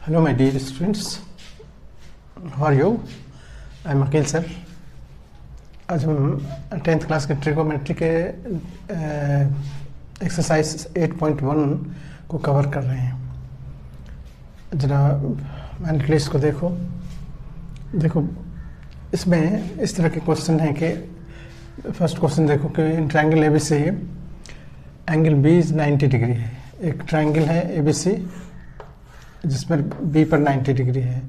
Hello my dear students, how are you? I am Akeel sir. आज हम 10th class के trigonometry के exercise 8.1 को कवर कर रहे हैं। जरा मैंने लिस्ट को देखो इसमें इस तरह के क्वेश्चन हैं कि फर्स्ट क्वेश्चन देखो कि in triangle ABC angle B is 90 degree है। एक ट्रायंगल है ABC जिसमें B पर 90 डिग्री है।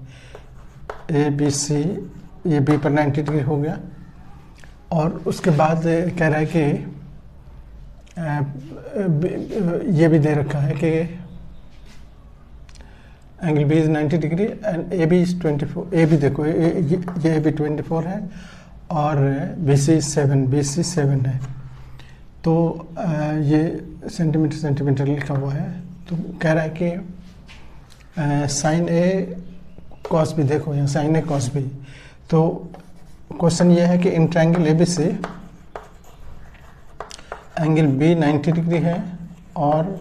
ABC ये B पर 90 डिग्री हो गया और उसके बाद कह रहा है कि ये भी दे रखा है कि angle B is 90 degree and AB is 24। AB देखो ये AB 24 है और BC 7 है। तो ये सेंटीमीटर लिखा हुआ है। तो कह रहा है कि साइन ए कॉस बी, देखो यहाँ साइन ए कॉस बी। तो क्वेश्चन ये है कि in triangle ABC angle B 90 degree है और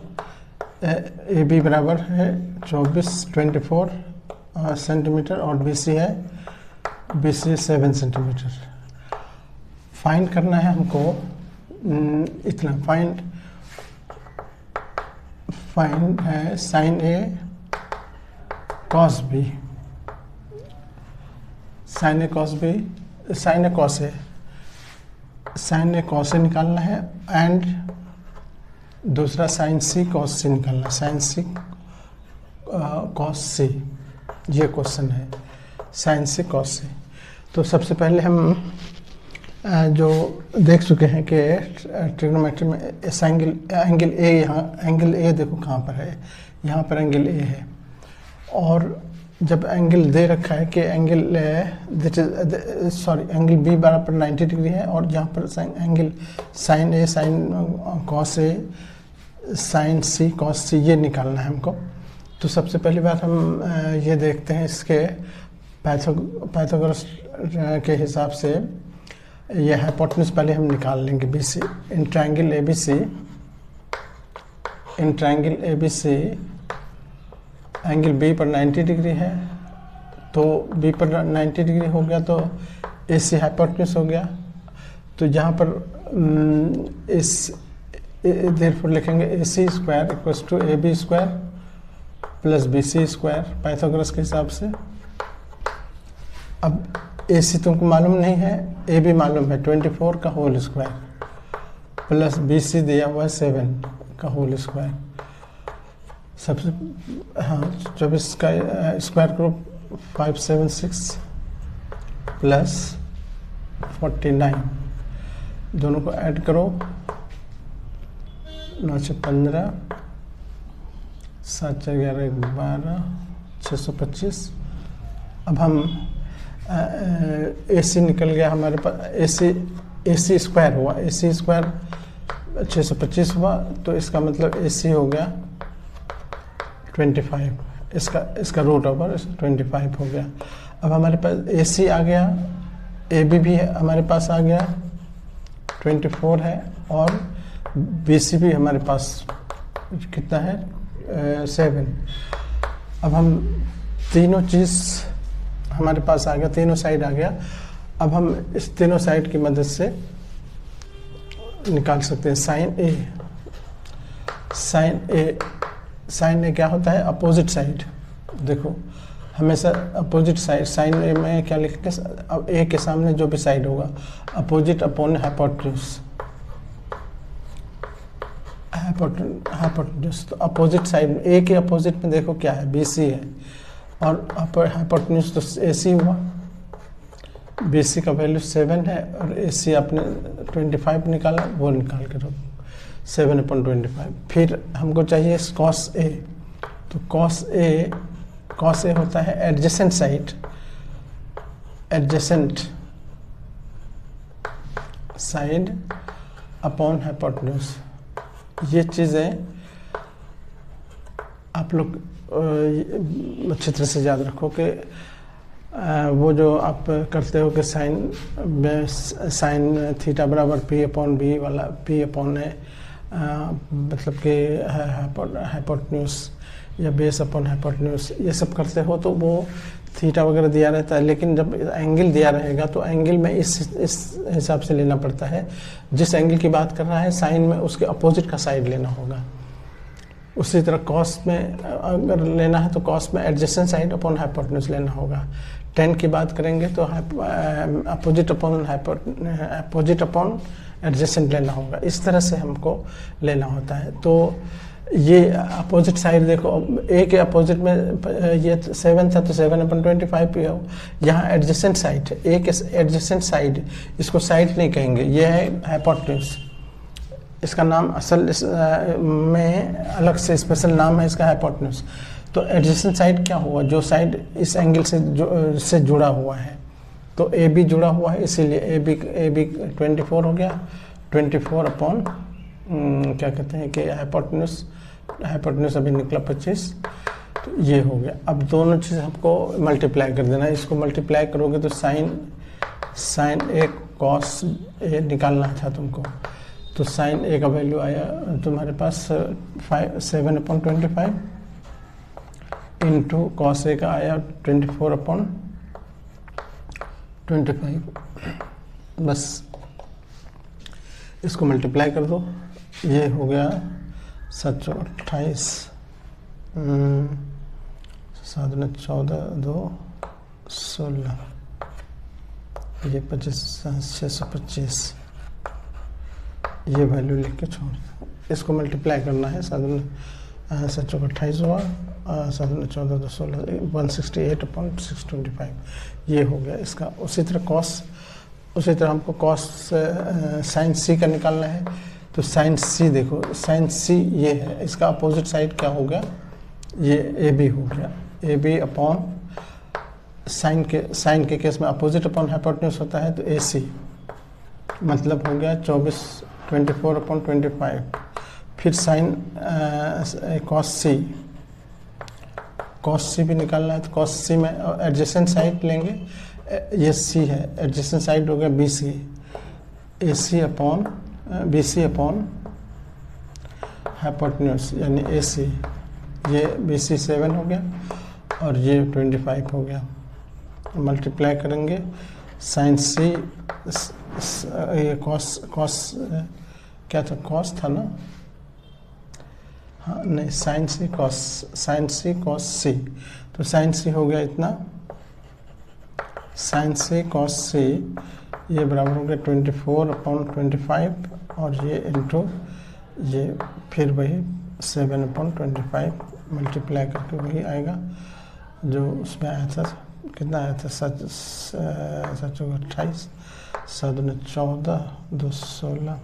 AB बराबर है 24 सेंटीमीटर और BC है 7 सेंटीमीटर। फाइंड करना है हमको इतना। फाइंड है sign A cos B, sign A cos A निकालना है एंड दूसरा साइन सी कॉस सी निकालना है। साइन सी कॉस सी, ये क्वेश्चन है साइन सी कॉस सी। तो सबसे पहले हम जो देख चुके हैं कि ट्रिग्नोमेट्री में इस एंगल ए, यहाँ एंगल ए देखो कहाँ पर है, यहाँ पर एंगल ए है। और जब एंगल दे रखा है कि एंगल B बराबर 90 डिग्री है और यहाँ पर angle sine A sine cos A sign C cos सी ये निकालना है हमको। तो सबसे पहली बात हम ये देखते हैं इसके पाइथागोरस के हिसाब से ये हाइपोटेन्यूज पहले हम निकाल लेंगे। BC in triangle ABC angle B पर 90 डिग्री है। तो B पर 90 डिग्री हो गया तो AC हाइपोटेन्यूज हो गया। तो यहाँ पर इस देयरफॉर लिखेंगे AC square equals to AB square plus BC square Pythagoras के हिसाब से। अब AC तुमको मालूम नहीं है, AB मालूम है 24 का होल स्क्वायर प्लस BC दिया हुआ है 7 का होल स्क्वायर। सबसे 24 का स्क्वायर करो 576 प्लस 49, दोनों को ऐड करो 9 से 15 7 से 11 12 625। अब हम AC निकल गया हमारे पास, AC स्क्वायर हुआ, AC स्क्वायर 625 हुआ। तो इसका मतलब AC हो गया 25, इसका रूट ओवर 25 हो गया। अब हमारे पास AC आ गया, AB भी है हमारे पास आ गया 24 है और BC भी हमारे पास कितना है 7। अब हम तीनों चीज़ हमारे पास आ गया, तीनों साइड आ गया। अब हम इस तीनों साइड की मदद से निकाल सकते हैं साइन ए क्या होता है अपोजिट साइड। देखो हमेशा अपोजिट साइड, साइन ए में क्या लिखते हैं, अब ए के सामने जो भी साइड होगा अपोजिट अपॉन हाइपोटेन्यूज। तो अपोजिट साइड ए के अपोजिट में देखो क्या है BC है और हाइपोटेन्यूज तो AC हुआ। BC का वैल्यू 7 है और AC आपने 25 निकाला, वो निकाल के रखो 7/25। फिर हमको चाहिए कॉस ए। तो कॉस ए होता है एडजेसेंट साइड अपॉन हाइपोटेन्यूज। ये चीज़ें आप लोग अच्छी तरह से याद रखो कि वो जो आप करते हो कि साइन थीटा बराबर P/B वाला P/A मतलब कि हाइपोटेन्यूज या बेस अपॉन हाइपोटेन्यूज ये सब करते हो तो वो थीटा वगैरह दिया रहता है, लेकिन जब एंगल दिया रहेगा तो एंगल में इस हिसाब से लेना पड़ता है। जिस एंगल की बात कर रहा है साइन में उसके अपोजिट का साइड लेना होगा। उसी तरह कॉस में अगर लेना है तो कॉस में एडजेसेंट साइड अपॉन हाइपोटेन्यूज लेना होगा। टेन की बात करेंगे तो अपोजिट अपॉन एडजेसेंट लेना होगा। इस तरह से हमको लेना होता है। तो ये अपोजिट साइड देखो, ए के अपोजिट में ये 7 था तो 7/25 हो। यहाँ एडजेसेंट साइड है, ए के एडजेसेंट साइड, इसको साइड नहीं कहेंगे, ये है हाइपोटेन्यूज। इसका नाम असल में अलग से स्पेशल नाम है इसका हाइपोटेन्यूज। तो एडजेसेंट साइड क्या हुआ, जो साइड इस एंगल से जुड़ा हुआ है। तो ए बी जुड़ा हुआ है, इसीलिए ए बी 24 हो गया। 24 अपॉन क्या कहते हैं कि हाइपोटेन्यूज अभी निकला 25, तो ये हो गया। अब दोनों चीज़ आपको मल्टीप्लाई कर देना है। इसको मल्टीप्लाई करोगे तो साइन ए कॉस ए निकालना था तुमको। तो साइन ए का वैल्यू आया तुम्हारे पास 7/25 इंटू कॉस ए का आया 24/25। बस इसको मल्टीप्लाई कर दो, ये हो गया 728 7 14 2 16, ये 25 625, ये वैल्यू लिख के छोड़ दो। इसको मल्टीप्लाई करना है, 7 28 हुआ, 7 14 2 16, 168/625, ये हो गया इसका। उसी तरह हमको कॉस साइन सी का निकालना है। तो साइन सी देखो, साइन सी ये है, इसका अपोजिट साइड क्या हो गया, ये ए बी हो गया। ए बी अपॉन साइन के केस में अपोजिट अपॉन हाइपोटेन्यूज होता है, तो ए सी मतलब हो गया 24/25। फिर साइन कॉस सी भी निकालना है। तो कॉस सी में एडजेसेंट साइड लेंगे, ये सी है, एडजेसेंट साइड हो गया B C, A C upon B C upon hypotenuse यानी ए सी। ये बी सी 7 हो गया और ये 25 हो गया। मल्टीप्लाई करेंगे साइन सी, ये कॉस क्या था, कॉस था ना, हाँ नहीं, साइन सी कॉस सी। तो साइन सी हो गया इतना, साइन सी कॉस सी, ये बराबर हो गया 24/25 और ये इंटू ये फिर वही 7/25 मल्टीप्लाई करके वही आएगा जो उसमें आया था। कितना आया था, 728 7 14 2 16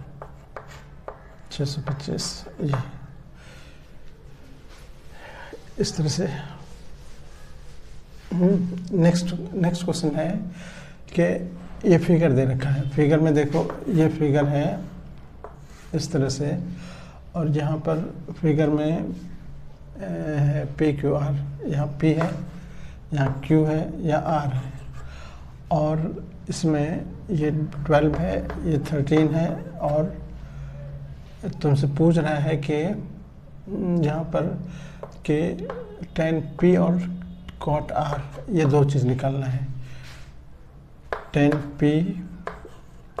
625, ये इस तरह से। नेक्स्ट क्वेश्चन है कि ये फिगर दे रखा है। फिगर में देखो, ये फिगर है इस तरह से, और यहाँ पर फिगर में है PQR, यहाँ P है, यहाँ Q है, यहाँ R है, और इसमें ये 12 है, ये 13 है, और तुमसे पूछ रहा है कि यहाँ पर कि tan P और cot R, ये दो चीज़ निकालना है। tan P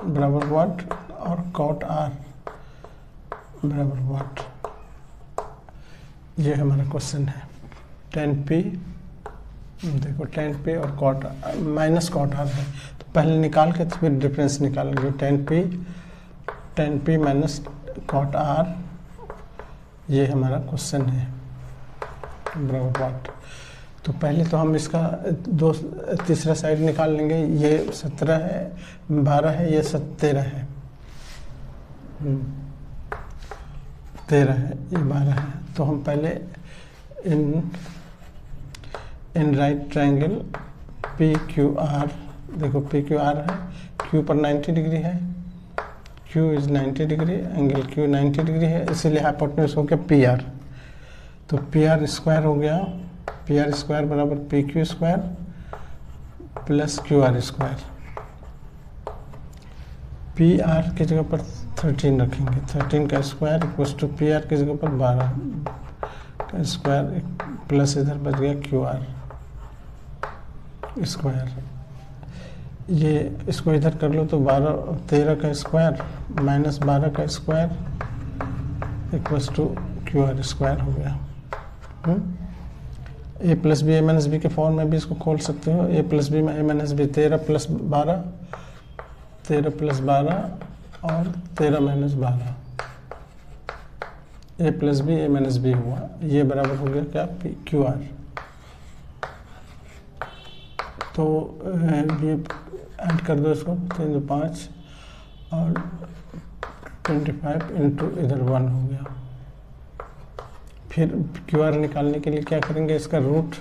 बराबर वाट और cot R बराबर वाट, ये हमारा क्वेश्चन है। tan P देखो, tan P और cot माइनस cot R है, तो पहले निकाल के तो फिर डिफरेंस निकालेंगे। tan P minus cot R, ये हमारा क्वेश्चन है बराबर वाट। तो पहले तो हम इसका तीसरा साइड निकाल लेंगे। ये 17 है, 12 है, ये 13 है, 13 है, ये 12 है। तो हम पहले इन राइट ट्रायंगल PQR, देखो PQR है, Q पर 90 डिग्री है, Q is 90 degree, angle Q 90 degree है, इसीलिए हाइपोटेन्यूज हो गया PR। तो PR स्क्वायर हो गया, PR स्क्वायर बराबर PQ square plus QR square. PR की जगह पर 13 रखेंगे। 13 का square equals to P R की जगह पर 12 का स्क्वायर प्लस इधर बच गया क्यू आर स्क्वायर। ये इसको इधर कर लो तो 13 का स्क्वायर माइनस 12 का square equals to Q R square हो गया। A plus B A minus B के फॉर्म में भी इसको खोल सकते हो। ए प्लस बी में ए माइनस बी 13 प्लस 12 और 13 minus 12 A plus B A minus B हुआ। ये बराबर हो गया क्या क्यू आर। तो ये ऐड कर दो इसको 3 5 और 25 इंटू इधर 1 हो गया। फिर क्यू आर निकालने के लिए क्या करेंगे, इसका रूट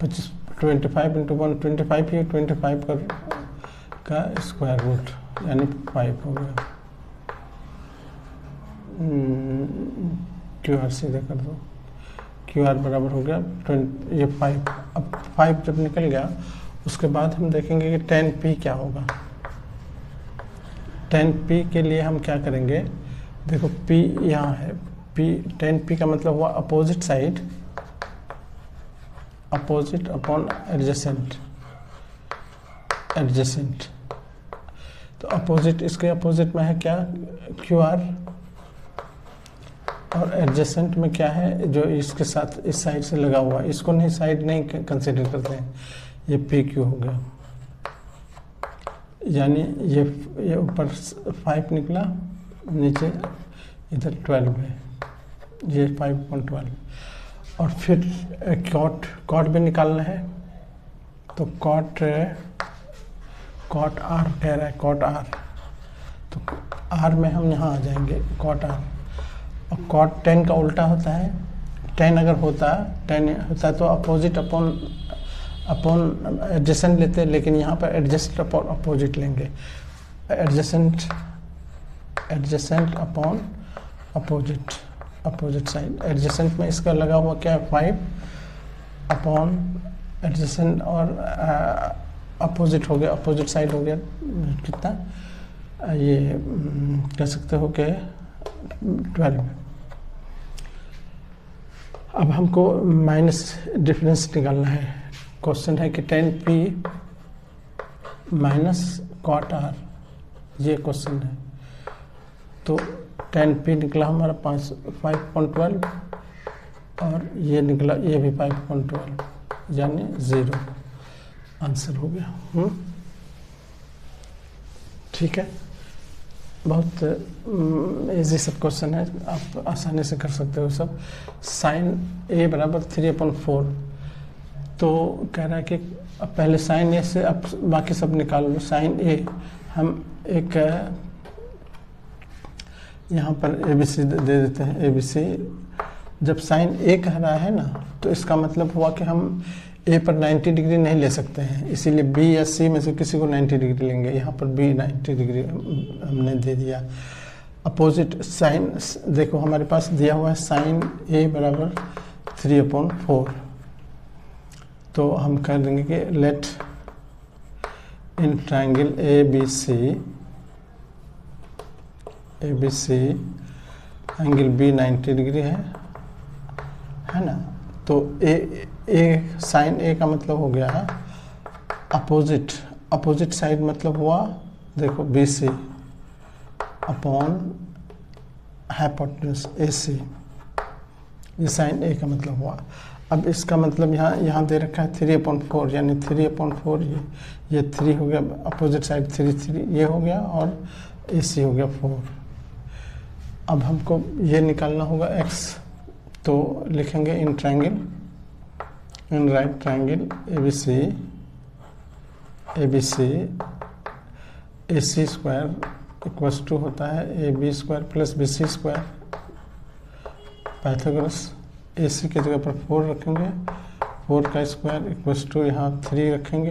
25 इंटू 1 25 ही 25 का स्क्वायर रूट यानी 5 हो गया। क्यू आर सीधे कर दो, क्यू आर बराबर हो गया ये 5। अब 5 जब निकल गया उसके बाद हम देखेंगे कि 10p क्या होगा। 10p के लिए हम क्या करेंगे, देखो p यहाँ है, p 10p का मतलब हुआ opposite side, opposite upon adjacent. तो अपोजिट, इसके अपोजिट में है क्या क्यू आर, और एडजेसेंट में क्या है जो इसके साथ इस साइड से लगा हुआ, इसको नहीं साइड नहीं कंसिडर करते हैं, ये पी क्यू हो गया। यानी ये ऊपर 5 निकला, नीचे इधर 12 है, ये 5.12। और फिर कॉट भी निकालना है, तो कॉट आर कह रहा है, कॉट आर, तो आर में हम यहाँ आ जाएंगे कॉट आर। और कॉट 10 का उल्टा होता है, 10 अगर होता है तो अपोजिट अपॉन एडजेसेंट लेते हैं, लेकिन यहाँ पर एडजेसेंट अपॉन अपोजिट लेंगे, adjacent upon opposite side. Adjacent में इसका लगा हुआ क्या है 5 अपॉन एडजेसेंट और अपोजिट हो गया, अपोजिट साइड हो गया कितना, ये कह सकते हो कि 12। अब हमको माइनस डिफरेंस निकालना है। क्वेश्चन है कि 10p माइनस कॉट आर, ये क्वेश्चन है। तो 10p निकला हमारा 5.12 और ये निकला ये भी 5.12 यानी 0 आंसर हो गया। ठीक है, बहुत इजी सब क्वेश्चन है, आप आसानी से कर सकते हो सब। साइन ए बराबर 3/4, तो कह रहा है कि अब पहले साइन ए से अब बाकी सब निकाल लो। साइन ए हम एक यहाँ पर ए बी सी दे देते हैं, ए बी सी। जब साइन ए कह रहा है ना, तो इसका मतलब हुआ कि हम ए पर 90 डिग्री नहीं ले सकते हैं, इसीलिए बी या सी में से किसी को 90 डिग्री लेंगे। यहाँ पर बी 90 डिग्री हमने दे दिया। अपोजिट साइन देखो हमारे पास दिया हुआ है साइन ए बराबर 3/4, तो हम कर देंगे कि let in triangle A B C angle B 90 degree है ना। तो ए साइन ए का मतलब हो गया अपोजिट साइड, मतलब हुआ देखो B C upon hypotenuse A सी, ये साइन ए का मतलब हुआ। अब इसका मतलब यहाँ दे रखा है 3/4 यानी 3/4 ये 3 हो गया, अपोजिट साइड 3 ये हो गया और ए सी हो गया 4। अब हमको ये निकालना होगा x, तो लिखेंगे in triangle, in right triangle A C square equals to होता है A B square plus B C square. Pythagoras A C की जगह पर 4 रखेंगे, 4 का स्क्वायर इक्वल्स टू यहाँ 3 रखेंगे,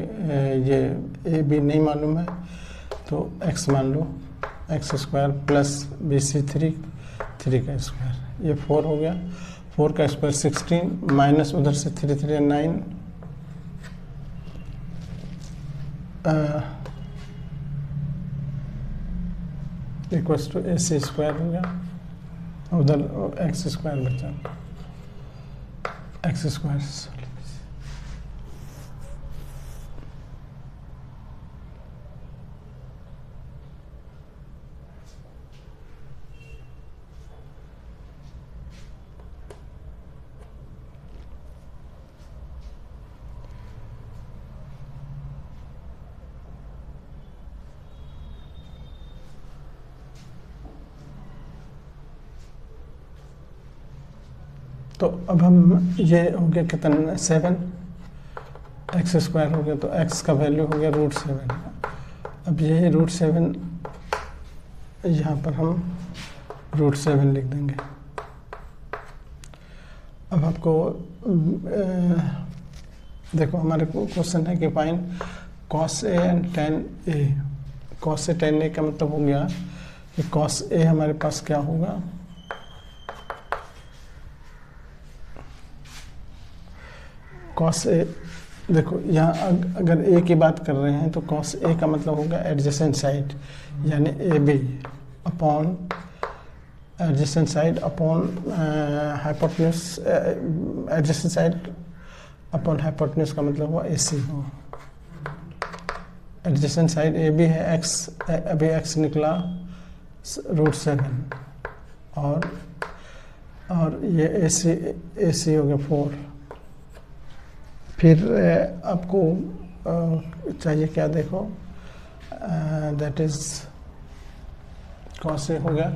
ये ए बी नहीं मालूम है तो x मान लो, x square plus B C 3 का स्क्वायर, ये 4 हो गया। 4 का स्क्वायर 16 माइनस उधर से 3 3 9, equals to A C square हो गया, उधर एक्स स्क्वायर बचा, एक्स स्क्वायर। तो अब हम ये हो गया कितना 7, एक्स स्क्वायर हो गया, तो एक्स का वैल्यू हो गया √7। अब ये √7 यहाँ पर हम √7 लिख देंगे। अब आपको देखो हमारे क्वेश्चन है कि find cos A and tan A। cos A tan A का मतलब हो गया कि cos A हमारे पास क्या होगा, cos A, देखो यहाँ अगर A की बात कर रहे हैं तो cos A का मतलब होगा एडजेसेंट साइड, यानी AB upon adjacent side upon hypotenuse, adjacent side upon hypotenuse का मतलब हुआ AC हो। एडजेसेंट साइड AB है x, अभी x निकला √7 और ये AC हो गया 4। फिर आपको चाहिए क्या, देखो दैट इज cos A हो गया,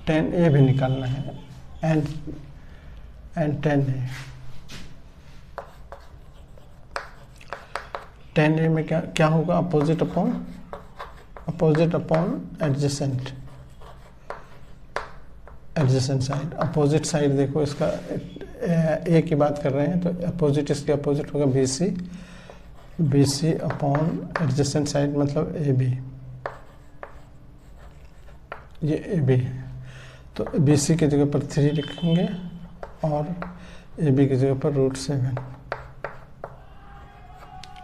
tan A भी निकालना है and tan A। tan A में क्या होगा, opposite upon adjacent side. Opposite side देखो इसका A की बात कर रहे हैं तो अपोजिट, इसके अपोजिट होगा BC अपॉन एडजेसेंट साइड मतलब AB, ये AB है। तो BC की जगह पर 3 लिखेंगे और AB की जगह पर √7।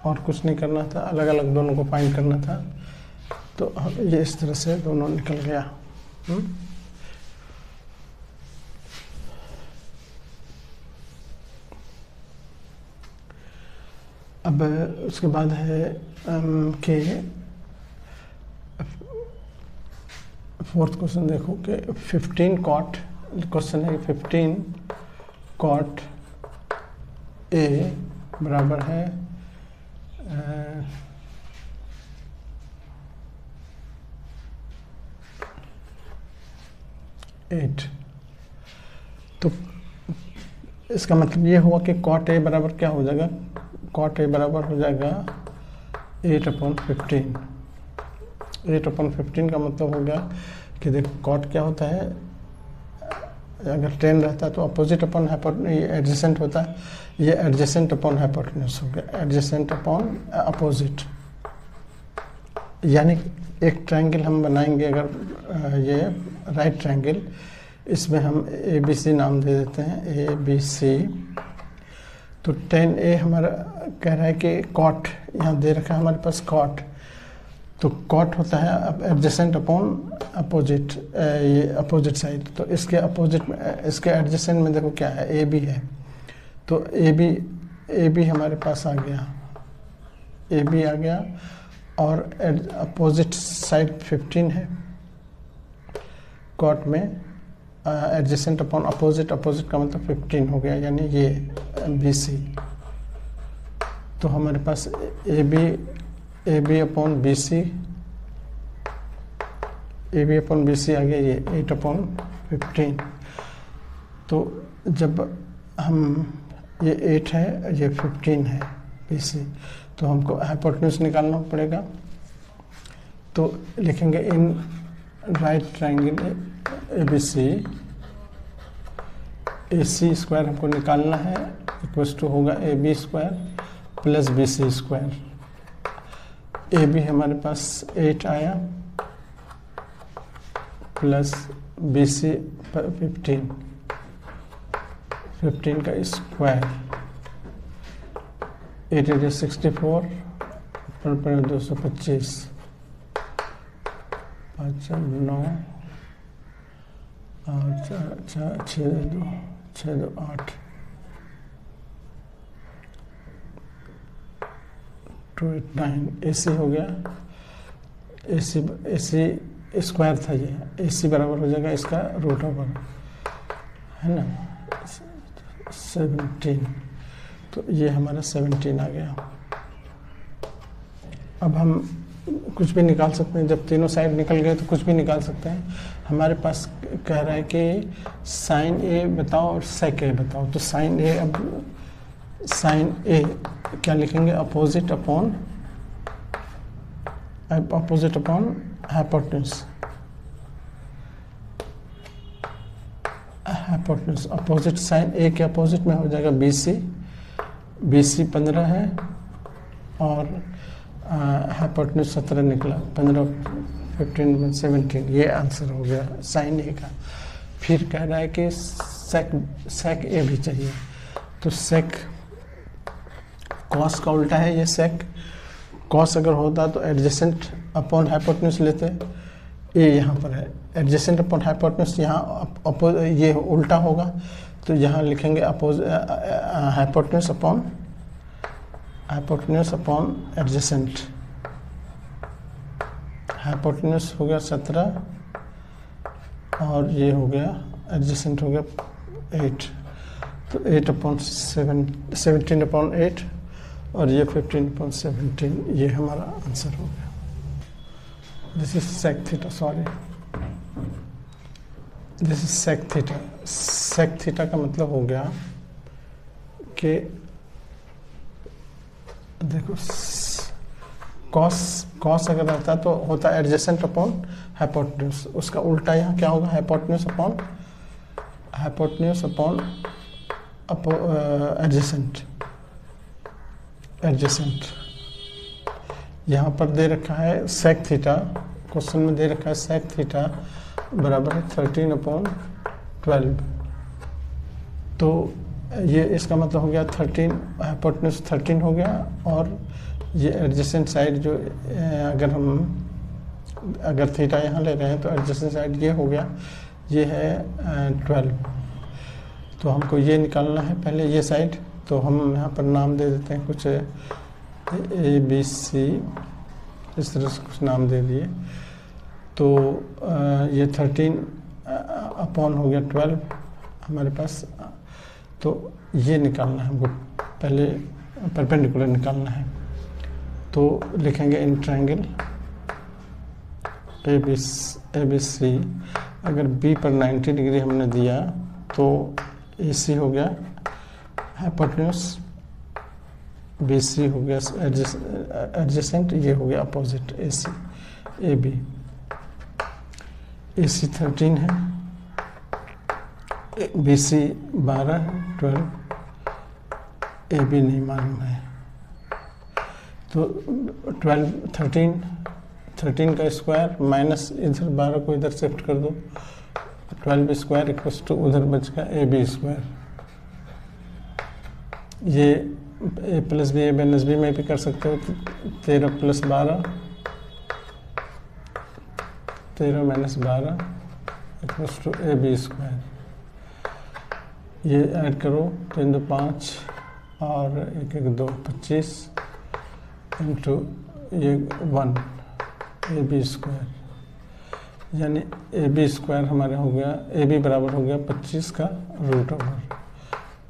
और कुछ नहीं करना था, अलग अलग दोनों को फाइंड करना था। तो ये इस तरह से दोनों निकल गया। अब उसके बाद है कि फोर्थ क्वेश्चन देखो कि 15 cot, क्वेश्चन है 15 cot A बराबर है 8। तो इसका मतलब ये हुआ कि cot A बराबर क्या हो जाएगा, cot A बराबर हो जाएगा 8/15। 8/15 का मतलब हो गया कि देखो cot क्या होता है, अगर 10 रहता है तो अपोजिट अपॉन एडजेसेंट होता है, ये एडजेसेंट अपॉन हाइपोटेन्यूज हो गया, एडजेसेंट अपॉन अपोजिट। यानी एक ट्रायंगल हम बनाएंगे, अगर ये राइट ट्रायंगल, इसमें हम ABC नाम दे देते हैं, ABC। तो tan A हमारा कह रहा है कि cot, यहाँ दे रखा है हमारे पास cot, तो cot होता है अब एडजेसेंट अपॉन अपोजिट, ये अपोजिट साइड। तो इसके अपोजिट में, इसके एडजेसेंट में देखो क्या है, AB है, तो AB हमारे पास आ गया, AB आ गया और अपोजिट साइड 15 है cot में, एडजेसेंट अपॉन अपोजिट, अपोजिट का मतलब 15 हो गया, यानी ये BC। तो हमारे पास AB अपॉन BC आ गया, ये 8/15। तो जब हम, ये 8 है, ये 15 है BC, तो हमको हाइपोटेन्यूज निकालना पड़ेगा। तो लिखेंगे इन right triangle ABC, AC square हमको निकालना है, इक्वल्स टू होगा AB square plus BC square. AB हमारे पास 8 आया प्लस BC 15 का स्क्वायर, 8 64 पर 225 अच्छा 9 और 6 2 8 2 8 9 AC हो गया। AC स्क्वायर था ये, AC बराबर हो जाएगा इसका रूट ओवर, है ना 17। तो ये हमारा 17 आ गया। अब हम कुछ भी निकाल सकते हैं, जब तीनों साइड निकल गए तो कुछ भी निकाल सकते हैं। हमारे पास कह रहा है कि साइन ए बताओ और सेक ए बताओ। तो साइन ए, अब साइन ए क्या लिखेंगे, opposite upon hypotenuse. Opposite sine A के अपोजिट में हो जाएगा BC 15 है और हाइपोटेन्यूज 17 निकला, 15 15 17, ये आंसर हो गया साइन ए का। फिर कह रहा है कि सेक ए भी चाहिए। तो सेक कॉस का उल्टा है ये सेक। कॉस अगर होता तो एडजेसेंट अपॉन हाइपोटेन्यूज लेते, ये यहाँ पर है एडजेसेंट अपॉन हाइपोटेन्यूज, यहाँ ये उल्टा होगा। तो यहाँ लिखेंगे हाइपोटेन्यूज अपॉन एडजेसेंट। हाइपोटेन्यूज हो गया 17 और ये हो गया एडजेसेंट हो गया 8। तो 17/8 और ये 15/17, ये हमारा आंसर हो गया। This is sec theta, sorry this is sec theta. Sec theta का मतलब हो गया कि देखो कॉस अगर रहता तो होता एडजेसेंट अपॉन हाइपोटेन्यूज, उसका उल्टा यहाँ क्या होगा, हाइपोटेन्यूज अपॉन एडजेसेंट। यहाँ पर दे रखा है सेक थीटा, क्वेश्चन में दे रखा है सेक थीटा बराबर है 13/12। तो ये इसका मतलब हो गया 13, हाइपोटेन्यूज 13 हो गया और ये एडजेसेंट साइड जो अगर थीटा यहाँ ले रहे हैं तो एडजेसेंट साइड ये हो गया, ये है 12। तो हमको ये निकालना है पहले ये साइड। तो हम यहाँ पर नाम दे देते हैं कुछ ABC, इस तरह से कुछ नाम दे दिए। तो ये 13 अपॉन हो गया 12 हमारे पास। तो ये निकालना है हमको, पहले परपेंडिकुलर निकालना है। तो लिखेंगे इन ट्रायंगल ABC, अगर B पर 90 डिग्री हमने दिया तो AC हो गया हाइपोटेन्यूज, BC हो गया एडजेसेंट, ये हो गया अपोजिट AB। AC 13 है, BC 12 12, AB नहीं मालूम है। तो 13 का स्क्वायर माइनस इधर 12 को इधर शिफ्ट कर दो, 12 स्क्वायर इक्वल्स टू उधर बच गया AB स्क्वायर। ये A प्लस बी A में भी कर सकते हो। 13 + 12 13 - 12 इक्वल्स टू AB स्क्वायर। ये ऐड करो, 3 2 5 और 1 1 2 25 इंटू ये 1 AB स्क्वायर, यानी AB स्क्वायर हमारे हो गया, AB बराबर हो गया 25 का रूट ओवर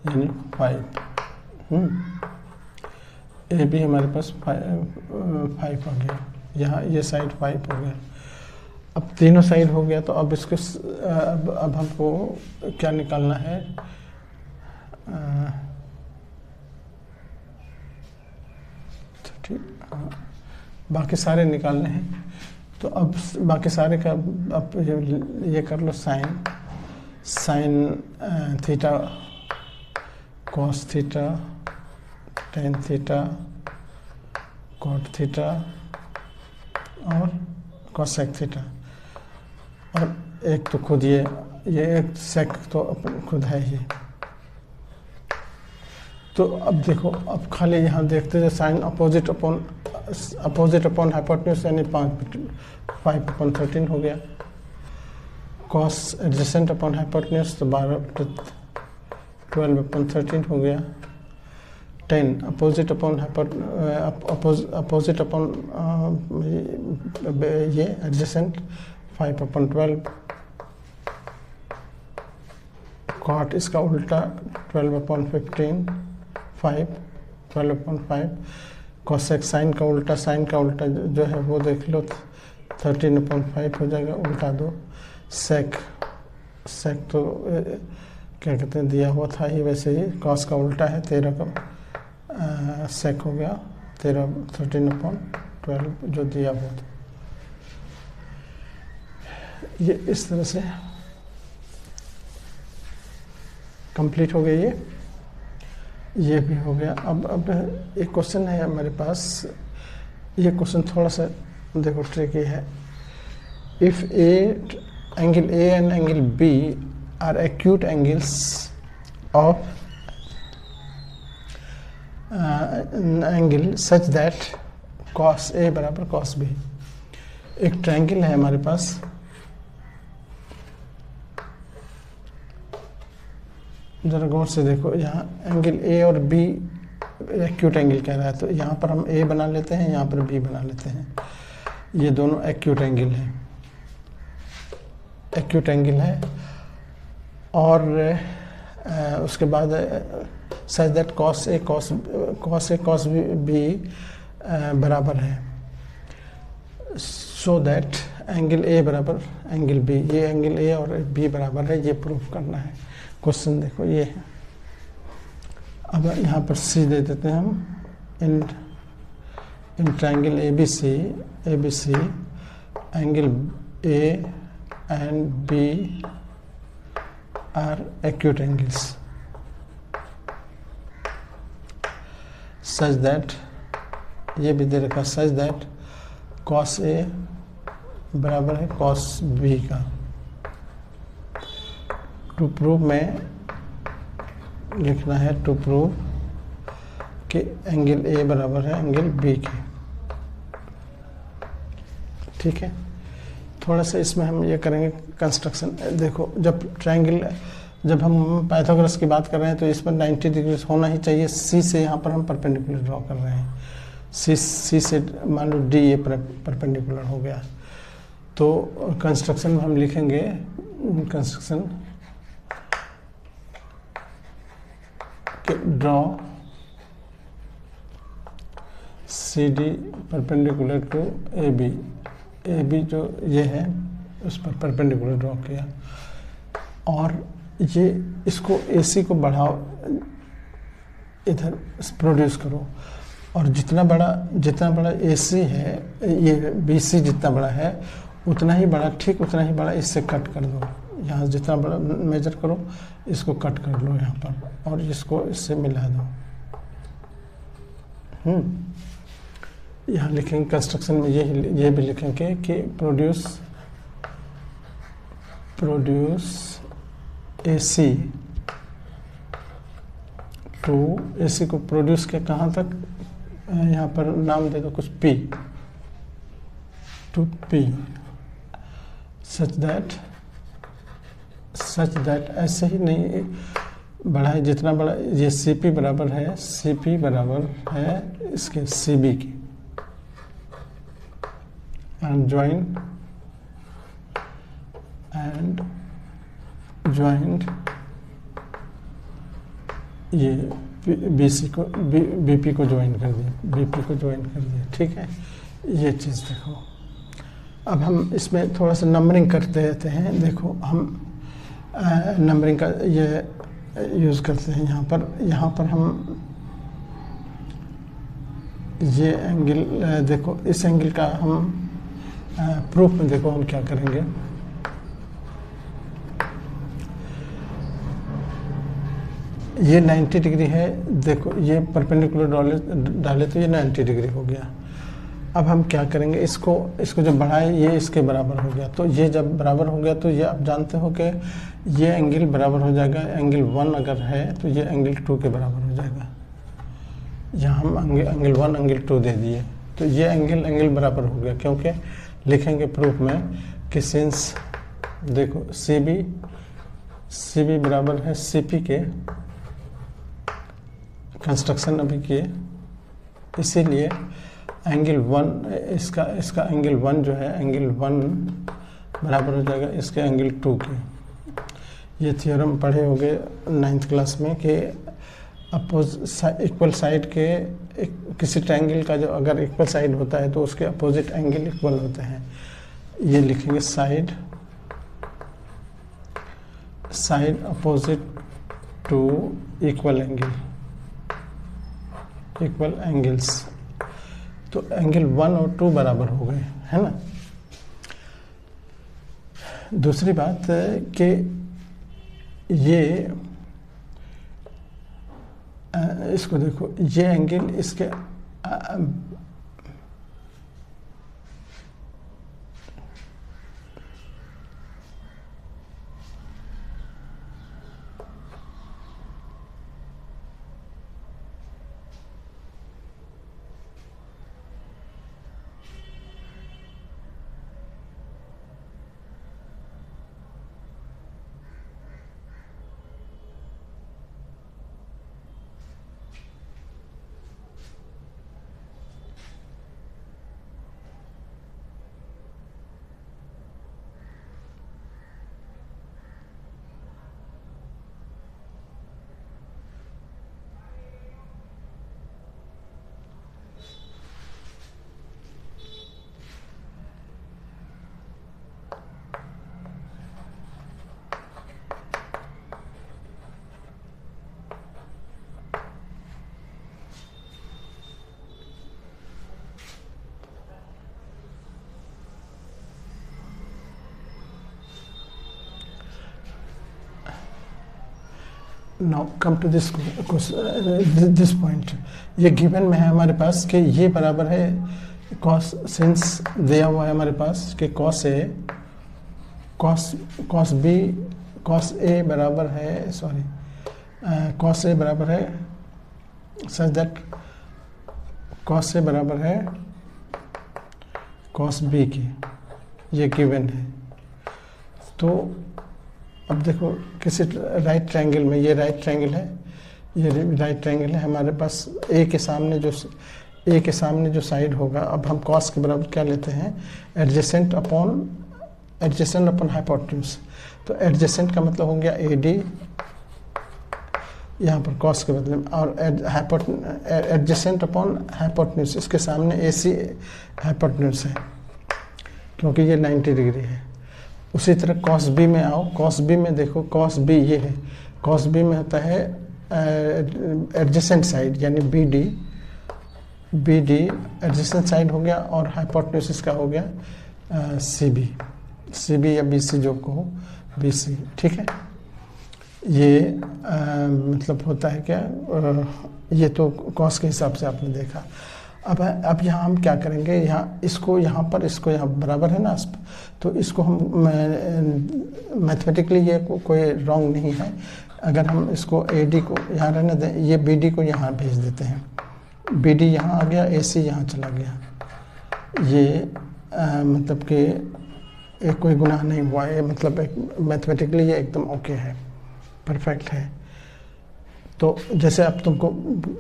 यानी 5। AB हमारे पास 5 आ गया, यहाँ ये साइड 5 हो गया। अब तीनों साइड हो गया तो अब इसको अब हमको क्या निकालना है, बाकी सारे निकालने हैं। तो अब बाकी सारे का अब ये कर लो, sine theta, cos theta, tan theta, cot theta और कॉसेक थीटा। और एक तो खुद ये एक सेक तो खुद है ही। तो अब देखो, अब खाली यहाँ देखते हैं sine opposite upon opposite upon hypotenuse यानी 5/13 हो गया। कॉस एडजेसेंट अपॉन हाइपोटेन्यूज तो 12/13 हो गया। 10 अपोजिट अपॉन ये एडजेसेंट 5/12। कॉट इसका उल्टा 12/15 5 12/5। कॉसेक साइन का उल्टा जो है वो देख लो 13/5 हो जाएगा, उल्टा दो। सेक तो क्या कहते हैं दिया हुआ था ही, वैसे ही कॉस का उल्टा है 13 का सेक हो गया 13/12 जो दिया हुआ था। ये इस तरह से कंप्लीट हो गया। ये भी हो गया। अब एक क्वेश्चन है हमारे पास। ये क्वेश्चन थोड़ा सा देखो ट्रिकी है। If angle A and angle B are acute angles of angle such that cos A बराबर कॉस बी। एक ट्रायंगल है हमारे पास, जरा गौर से देखो। यहाँ एंगल ए और बी एक्यूट एंगल कह रहा है, तो यहाँ पर हम ए बना लेते हैं, यहाँ पर बी बना लेते हैं। ये दोनों एक्यूट एंगल हैं, एक्यूट एंगल है। और उसके बाद such that cos A cos B बराबर है, सो दैट एंगल ए बराबर एंगल बी। ये एंगल ए और बी बराबर है, ये प्रूफ करना है। क्वेश्चन देखो ये है। अब यहाँ पर सी दे देते हैं हम। In triangle A B C angle A and B are acute angles such that, ये भी दे रखा सच दैट कॉस ए बराबर है कॉस बी का। टू प्रूव में लिखना है, टू प्रूव कि एंगल ए बराबर है एंगल बी के। ठीक है, थोड़ा सा इसमें हम ये करेंगे कंस्ट्रक्शन। देखो जब हम पाइथागोरस की बात कर रहे हैं तो इसमें 90 डिग्री होना ही चाहिए। सी से यहाँ पर हम परपेंडिकुलर ड्रॉ कर रहे हैं। सी से मान लो डी ये परपेंडिकुलर हो गया, तो कंस्ट्रक्शन में हम लिखेंगे construction draw C D perpendicular to A B जो ये है उस पर परपेंडिकुलर ड्रॉ किया। और ये इसको AC को बढ़ाओ, इधर प्रोड्यूस करो। और जितना बड़ा AC है, ये BC जितना बड़ा है उतना ही बड़ा, ठीक उतना ही बड़ा इससे कट कर दो। यहाँ जितना बड़ा मेजर करो, इसको कट कर लो यहाँ पर और इसको इससे मिला दो। यहाँ लिखेंगे कंस्ट्रक्शन में ये भी लिखेंगे कि प्रोड्यूस AC टू AC को प्रोड्यूस के कहाँ तक, यहाँ पर नाम दे दो कुछ P to P such that ऐसे ही नहीं बड़ा है, जितना बड़ा ये CP बराबर है इसके CB की। एंड ज्वाइंट ये BC को BP को ज्वाइन कर दिया। ठीक है, ये चीज़ देखो। अब हम इसमें थोड़ा सा नंबरिंग करते रहते हैं। देखो हम नंबरिंग का ये यूज़ करते हैं। यहाँ पर हम ये एंगल देखो, इस एंगल का हम प्रूफ में देखो हम क्या करेंगे। ये 90 डिग्री है, देखो ये परपेंडिकुलर डाले तो ये 90 डिग्री हो गया। अब हम क्या करेंगे, इसको जब बढ़ाए ये इसके बराबर हो गया, तो ये जब बराबर हो गया तो ये आप जानते हो कि ये एंगल बराबर हो जाएगा एंगल 1 अगर है तो ये एंगल 2 के बराबर हो जाएगा। यहाँ हम एंगल 1 एंगल 2 दे दिए, तो ये एंगल एंगल बराबर हो गया, क्योंकि लिखेंगे प्रूफ में कि सिंस देखो सी बी बराबर है सी पी के, कंस्ट्रक्शन अभी किए, इसीलिए एंगल 1 इसका एंगल 1 जो है एंगल 1 बराबर हो जाएगा इसके एंगल 2 के। ये थ्योरम पढ़े होंगे 9th क्लास में कि इक्वल साइड के किसी ट्रायंगल का जो अगर इक्वल साइड होता है तो उसके अपोजिट एंगल इक्वल होते हैं। ये लिखेंगे side opposite to equal angles, तो एंगल 1 और 2 बराबर हो गए, है ना। दूसरी बात कि ये इसको देखो, ये एंगल इसके now come to this point. ये गिवन में है हमारे पास कि ये बराबर है कॉस, सिंस दिया हुआ है हमारे पास कि कॉस ए बराबर है, सॉरी कॉस ए बराबर है सच दैट कॉस ए बराबर है कॉस बी की, ये गिवन है। तो अब देखो किसी राइट ट्रायंगल में, ये राइट ट्रायंगल है, ये राइट ट्रायंगल है, हमारे पास ए के सामने जो साइड होगा, अब हम कॉस के बराबर क्या लेते हैं, एडजेसेंट अपॉन हाइपोटेन्यूज। तो एडजेसेंट का मतलब हो गया AD यहाँ पर कॉस के बदले में, और एडजेसेंट अपॉन हाइपोटेन्यूज, इसके सामने AC हाइपोटेन्यूज है क्योंकि ये 90 डिग्री है। उसी तरह कॉस बी में आओ, कॉस बी में देखो, कॉस बी ये है, कॉस बी में होता है एडजेसेंट साइड यानी BD एडजेसेंट साइड हो गया, और हाइपोटेन्यूज इसका हो गया CB या BC जो कहो, BC, ठीक है। ये मतलब होता है क्या, ये तो कॉस के हिसाब से आपने देखा। अब यहाँ हम क्या करेंगे, इसको यहाँ बराबर है ना, तो इसको हम मैथमेटिकली ये कोई रॉन्ग नहीं है। अगर हम इसको AD को यहाँ रहने दें, ये BD को यहाँ भेज देते हैं, BD यहाँ आ गया, AC यहाँ चला गया, ये मतलब कि एक कोई गुनाह नहीं हुआ है, मतलब एक मैथमेटिकली ये एकदम ओके है, परफेक्ट है। तो जैसे अब तुमको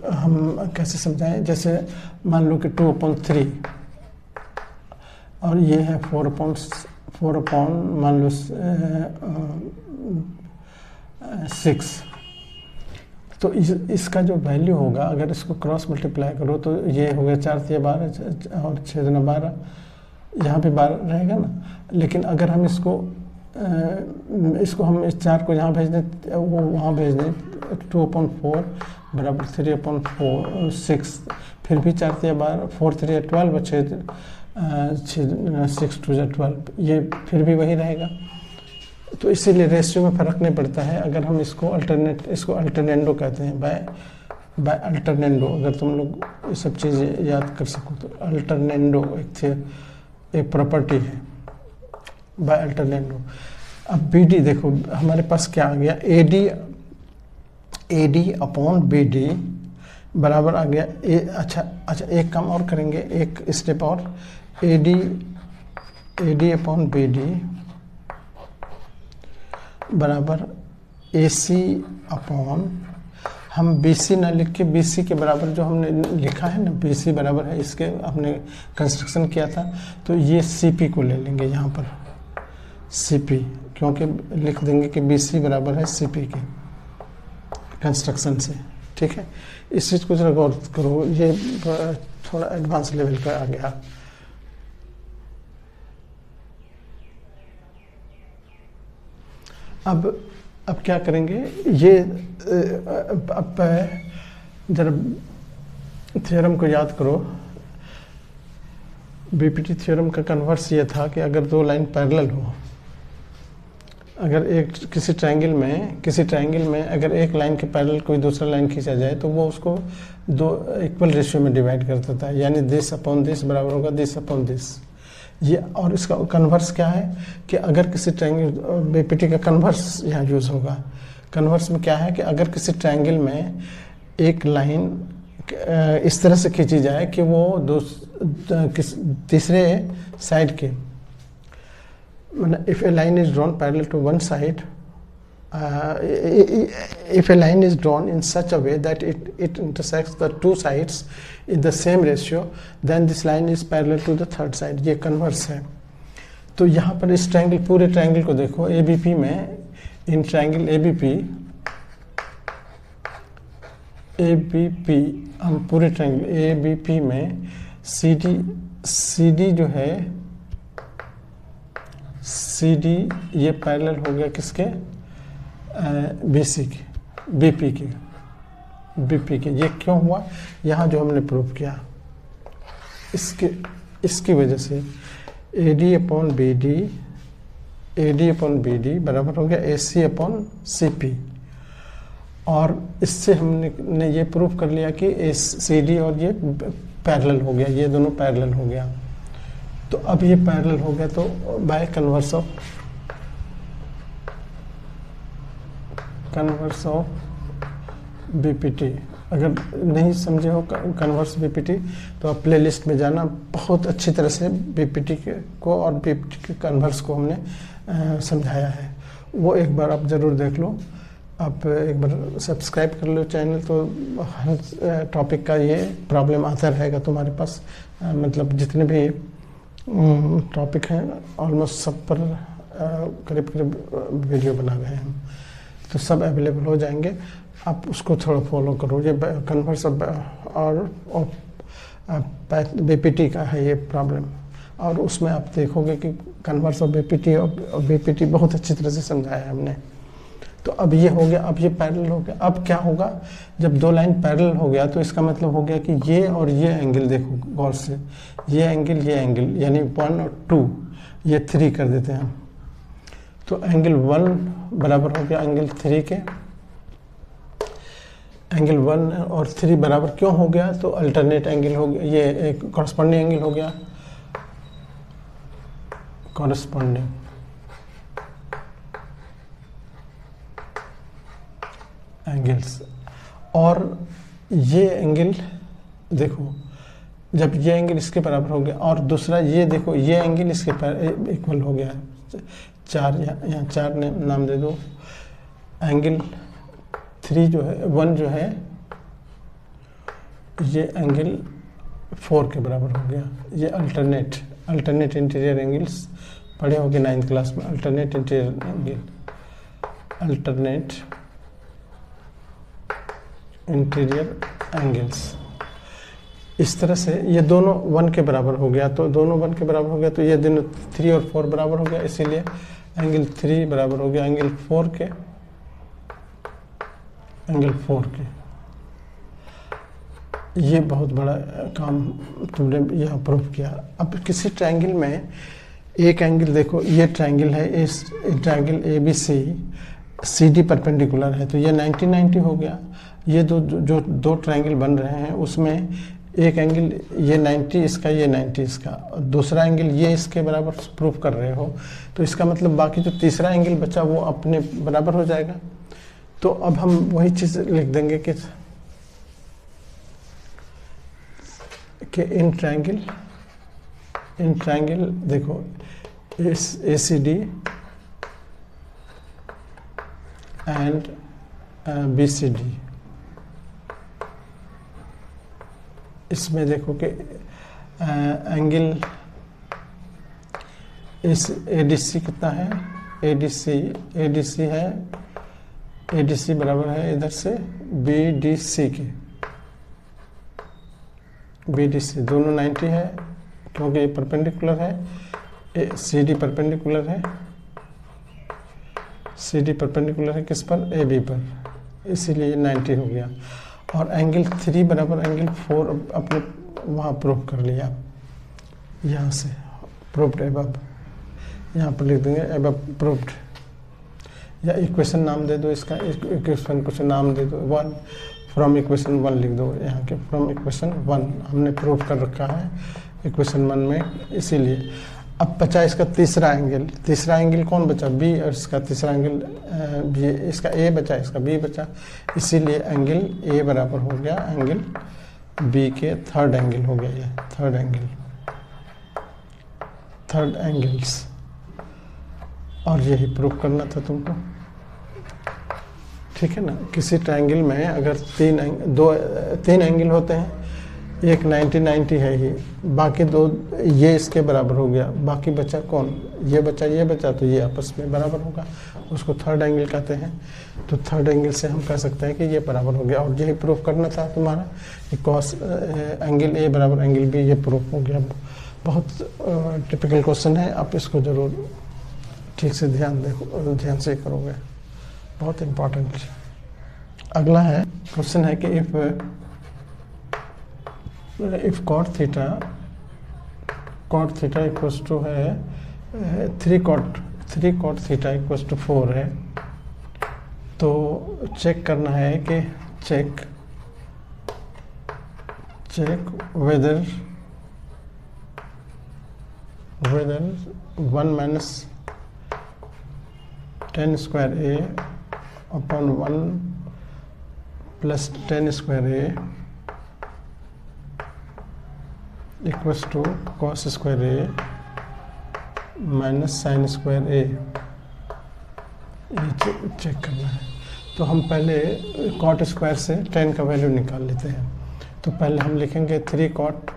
हम कैसे समझाएं, जैसे मान लो कि 2/3 और ये है 4/, मान लो 6, तो इसका जो वैल्यू होगा, अगर इसको क्रॉस मल्टीप्लाई करो तो ये हो गया 4 × 12 और 6 × 12, यहाँ पे 12 रहेगा ना। लेकिन अगर हम इसको हम इस 4 को यहाँ भेज दें, वो वहाँ भेज दें, 2/4 बराबर 3/4 6, फिर भी 4 × 12, 4 × 3 = 12, 6 × 2 = 12, ये फिर भी वही रहेगा। तो इसीलिए रेशियो में फ़र्क नहीं पड़ता है। अगर हम इसको अल्टरनेंडो कहते हैं, बाय अल्टरनेंडो, अगर तुम लोग ये सब चीज़ें याद कर सको तो अल्टरनेंडो एक प्रॉपर्टी है, बाय अल्टरनेंडो। अब BD देखो हमारे पास क्या आ गया, AD अपॉन BD बराबर आ गया अच्छा अच्छा, एक काम और करेंगे, एक स्टेप और, AD अपॉन BD बराबर AC अपॉन, हम BC ना लिख के BC के बराबर जो हमने लिखा है ना, BC बराबर है इसके, हमने कंस्ट्रक्शन किया था, तो ये CP को ले लेंगे यहाँ पर, CP, क्योंकि लिख देंगे कि BC बराबर है CP के कंस्ट्रक्शन से। ठीक है, इस चीज़ को जरा गौर करो, ये थोड़ा एडवांस लेवल का आ गया। अब क्या करेंगे, ये अब जरा थ्योरम को याद करो। बीपीटी थ्योरम का कन्वर्स ये था कि अगर दो लाइन पैरेलल हो, अगर एक किसी ट्रायंगल में अगर एक लाइन के पैरेलल कोई दूसरा लाइन खींचा जाए तो वो उसको दो इक्वल रेशियो में डिवाइड कर देता है, यानी दिस अपॉन दिस बराबर होगा दिस अपॉन दिस। ये और इसका कन्वर्स क्या है कि अगर किसी ट्रायंगल, बीपीटी का कन्वर्स यहाँ यूज़ होगा। कन्वर्स में क्या है कि अगर किसी ट्रायंगल में एक लाइन इस तरह से खींची जाए कि वो तीसरे साइड के, if a line is drawn parallel to one side, if a line is drawn in such a way that it intersects the two sides in the same ratio, then this line is parallel to the third side। ये converse है। तो यहाँ पर इस triangle, पूरे triangle को देखो, ABP में, इन ट्रायंगल ABP हम पूरे ट्रायंगल ABP में CD जो है, CD ये पैरेलल हो गया किसके, BC के, BP के। ये क्यों हुआ, यहाँ जो हमने प्रूव किया, इसकी वजह से AD अपॉन BD बराबर हो गया AC अपॉन CP। और इससे हमने ये प्रूव कर लिया कि CD और ये पैरेलल हो गया, ये दोनों पैरेलल हो गया। तो अब ये पैरेलल हो गया, तो बाय कन्वर्स ऑफ बीपीटी। अगर नहीं समझे हो कन्वर्स बीपीटी तो आप प्लेलिस्ट में जाना, बहुत अच्छी तरह से बीपीटी को और बीपीटी के कन्वर्स को हमने समझाया है, वो एक बार आप ज़रूर देख लो। आप एक बार सब्सक्राइब कर लो चैनल, तो हर टॉपिक का ये प्रॉब्लम आता रहेगा तुम्हारे पास। मतलब जितने भी टॉपिक हैं ऑलमोस्ट सब पर करीब वीडियो बना गए हैं, तो सब अवेलेबल हो जाएंगे। आप उसको थोड़ा फॉलो करो। ये कन्वर्स और बीपीटी का है ये प्रॉब्लम, और उसमें आप देखोगे कि कन्वर्स और बीपीटी बहुत अच्छी तरह से समझाया है हमने। तो अब ये हो गया, अब ये पैरेलल हो गया। अब क्या होगा, जब दो लाइन पैरेलल हो गया तो इसका मतलब हो गया कि ये और ये एंगल, देखो गौर से, ये एंगल यानी 1 और 2, ये 3 कर देते हैं हम। तो एंगल 1 बराबर हो गया एंगल 3 के। एंगल 1 और 3 बराबर क्यों हो गया, तो अल्टरनेट एंगल हो गया, ये एक कॉरस्पॉन्डिंग एंगल हो गया, कॉरस्पॉन्डिंग एंगल्स। और ये एंगल देखो, जब ये एंगल इसके बराबर हो गया और दूसरा ये देखो, ये एंगल इसके इक्वल हो गया, 4 यहाँ 4 ने नाम दे दो। एंगल 3 जो है, 1 जो है, ये एंगल 4 के बराबर हो गया। ये अल्टरनेट इंटीरियर एंगल्स पढ़े होंगे 9th क्लास में, alternate interior angle, alternate interior angles. इस तरह से ये दोनों 1 के बराबर हो गया, तो दोनों 1 के बराबर हो गया, तो ये दोनों 3 और 4 बराबर हो गया, इसीलिए एंगल 3 बराबर हो गया एंगल 4 के, एंगल 4 के। ये बहुत बड़ा काम तुमने यहाँ प्रूव किया। अब किसी ट्रायंगल में एक एंगल देखो, ये ट्रायंगल है, इस ट्रायंगल ABC CD परपेंडिकुलर है, तो ये 90-90 हो गया। ये दो ट्रायंगल बन रहे हैं, उसमें एक एंगल ये 90 इसका, ये 90 इसका, दूसरा एंगल ये इसके बराबर प्रूफ कर रहे हो, तो इसका मतलब बाकी जो तीसरा एंगल बचा वो अपने बराबर हो जाएगा। तो अब हम वही चीज़ लिख देंगे कि कि इन ट्रायंगल देखो इस ACD एंड BCD, इसमें देखो कि एंगल इस ADC कितना है, ADC है, ADC बराबर है इधर से BDC के, BDC दोनों 90 है क्योंकि ये परपेंडिकुलर है, CD परपेंडिकुलर है, CD परपेंडिकुलर है किस पर, AB पर, इसीलिए 90 हो गया। और एंगल 3 बराबर एंगल 4 अपने वहाँ प्रूव कर लिया, यहाँ से प्रूव्ड एबव, यहाँ पर लिख देंगे एबव प्रूव्ड, या इक्वेशन नाम दे दो इसका, इक्वेशन कुछ नाम दे दो, 1 फ्रॉम इक्वेशन 1 लिख दो, यहाँ के फ्रॉम इक्वेशन 1 हमने प्रूव कर रखा है इक्वेशन 1 में, इसीलिए। अब बचा इसका तीसरा एंगल कौन बचा, B, और इसका तीसरा एंगल B, इसका A बचा, इसका B बचा, इसीलिए एंगल A बराबर हो गया एंगल B के थर्ड एंगल हो गया, ये थर्ड एंगल्स, और यही प्रूव करना था तुमको, ठीक है ना। किसी ट्रायंगल में अगर तीन एंगल होते हैं, एक 90 है ही, बाकी दो ये इसके बराबर हो गया, बाकी बचा कौन, ये बचा तो ये आपस में बराबर होगा, उसको थर्ड एंगल कहते हैं। तो थर्ड एंगल से हम कह सकते हैं कि ये बराबर हो गया, और यही प्रूफ करना था तुम्हारा कि कॉस एंगल ए बराबर एंगल बी, ये प्रूफ हो गया। बहुत टिपिकल क्वेश्चन है, आप इसको ज़रूर ठीक से ध्यान से करोगे, बहुत इम्पोर्टेंट। अगला है क्वेश्चन है कि if cot theta equals to है 3 कॉट थीटा इक्वल्स टू 4 है, तो चेक करना है कि check whether 1 minus tan square A upon 1 plus tan square A equals to cos square A minus sine square A, ये check करना है। तो हम पहले कॉट स्क्वायर से tan का वैल्यू निकाल लेते हैं। तो पहले हम लिखेंगे 3 कॉट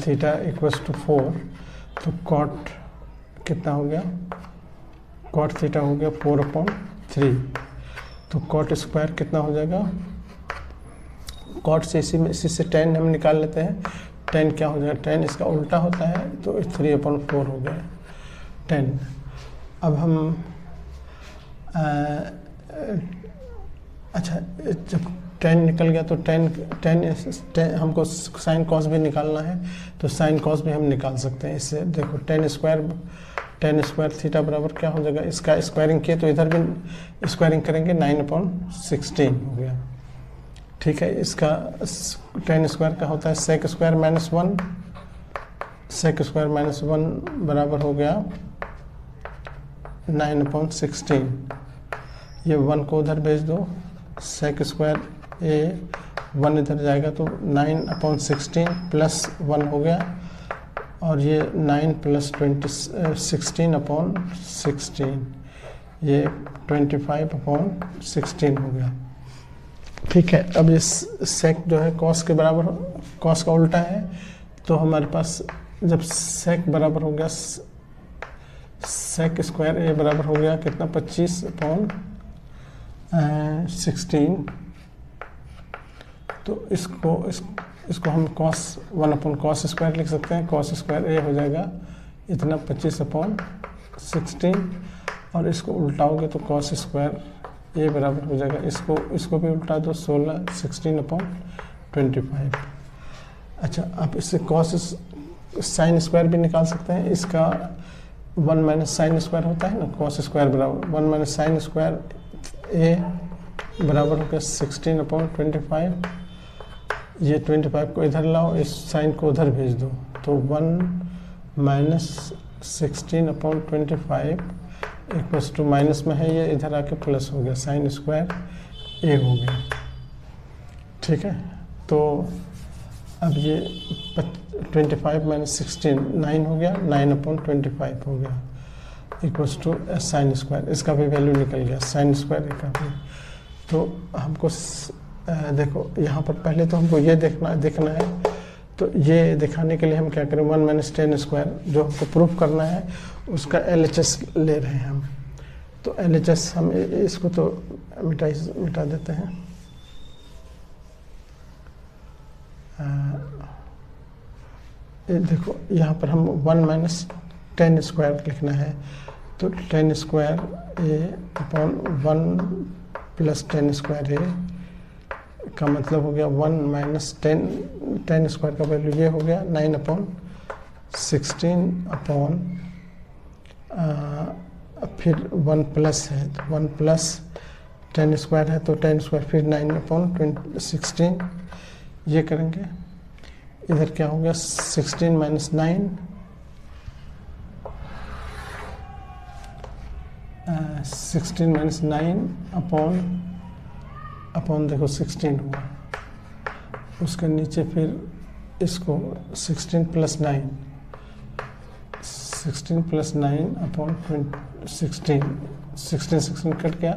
थीटा इक्वल्स टू 4, तो कॉट कितना हो गया, कॉट थीटा हो गया 4/3, तो कॉट स्क्वायर कितना हो जाएगा, कॉट से इसी से tan हम निकाल लेते हैं। tan क्या हो जाएगा, tan इसका उल्टा होता है, तो 3/4 हो गया 10। अब हम अच्छा, जब tan निकल गया तो tan हमको साइन कॉस भी निकालना है, तो साइन कॉस भी हम निकाल सकते हैं इससे। देखो tan स्क्वायर थीटा बराबर क्या हो जाएगा, इसका स्क्वायरिंग किए तो इधर भी स्क्वायरिंग करेंगे, 9/16 हो गया, ठीक है। इसका tan स्क्वायर का होता है sec square minus 1, sec square minus 1 बराबर हो गया 9/16। ये 1 को उधर भेज दो, sec स्क्वायर ए 1 इधर जाएगा तो 9/16 प्लस 1 हो गया, और ये 9 प्लस 16/16, ये 25/16 हो गया, ठीक है। अब इस सेक जो है कॉस के बराबर, कॉस का उल्टा है, तो हमारे पास जब सेक बराबर हो गया, सेक स्क्वायर ए बराबर हो गया कितना, 25/16, तो इसको हम cos 1/cos स्क्वायर लिख सकते हैं। cos स्क्वायर ए हो जाएगा इतना 25/16, और इसको उल्टाओगे तो cos स्क्वायर ए बराबर हो जाएगा, इसको भी उल्टा दो, 16/25। अच्छा, आप इससे cos साइन स्क्वायर भी निकाल सकते हैं, इसका 1 माइनस साइन स्क्वायर होता है ना, cos स्क्वायर बराबर 1 माइनस साइन स्क्वायर ए बराबर हो गया 16/25। ये 25 को इधर लाओ, इस साइन को उधर भेज दो, तो 1 माइनस 16/25 इक्वल्स टू, माइनस में है ये, इधर आके प्लस हो गया, साइन स्क्वायर ए हो गया, ठीक है। तो अब ये 25 माइनस 16 9 हो गया, 9/25 हो गया इक्वल्स टू साइन स्क्वायर। इसका भी वैल्यू निकल गया साइन स्क्वायर का भी। तो हमको देखो यहाँ पर पहले तो हमको ये देखना है। तो ये दिखाने के लिए हम क्या करें, 1 माइनस टेन स्क्वायर जो हमको प्रूफ करना है उसका LHS ले रहे हैं हम। तो LHS हम इसको तो मिटा देते हैं। ये देखो यहाँ पर हम 1 माइनस टेन स्क्वायर लिखना है। तो 10 square A/1 plus 10 square A का मतलब हो गया 1 माइनस 10 स्क्वायर का वैल्यू ये हो गया 9/16 अपॉन फिर 1 प्लस है तो 1 प्लस 10 स्क्वायर है तो 10 स्क्वायर फिर 9/16 ये करेंगे। इधर क्या हो गया 16 माइनस 9 16 माइनस 9 अपॉन देखो 16 हुआ। उसके नीचे फिर इसको 16 प्लस 9 अपॉन 16 कट गया।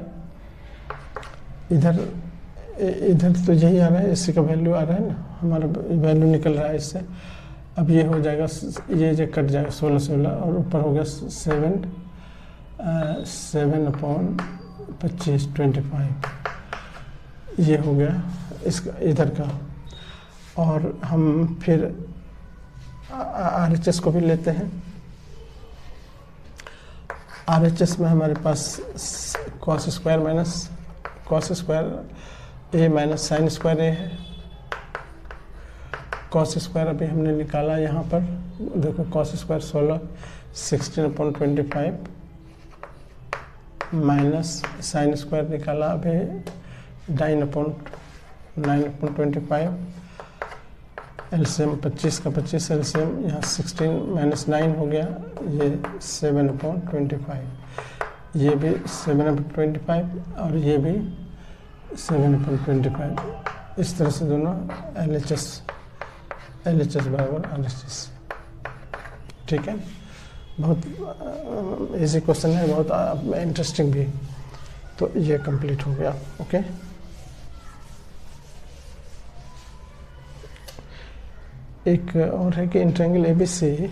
इधर तो यही आ रहा है, इसी का वैल्यू आ रहा है ना, हमारा वैल्यू निकल रहा है इससे। अब ये हो जाएगा, ये जो कट जाएगा 16 और ऊपर हो गया 7/25 25 ये हो गया इसका इधर का। और हम फिर RHS को भी लेते हैं। RHS में हमारे पास cos square minus cos square A minus sine square A है। cos स्क्वायर अभी हमने निकाला यहाँ पर, देखो cos square 16/25 minus sine square निकाला अभी 9/25। एलसीएम 25 का 25 एलसीएम यहाँ 16 माइनस 9 हो गया, ये 7/25। ये भी 7/25 और ये भी 7/25। इस तरह से दोनों LHS बराबर RHS। ठीक है, बहुत इजी क्वेश्चन है, बहुत इंटरेस्टिंग भी। तो ये कंप्लीट हो गया। ओके, एक और है कि in triangle ABC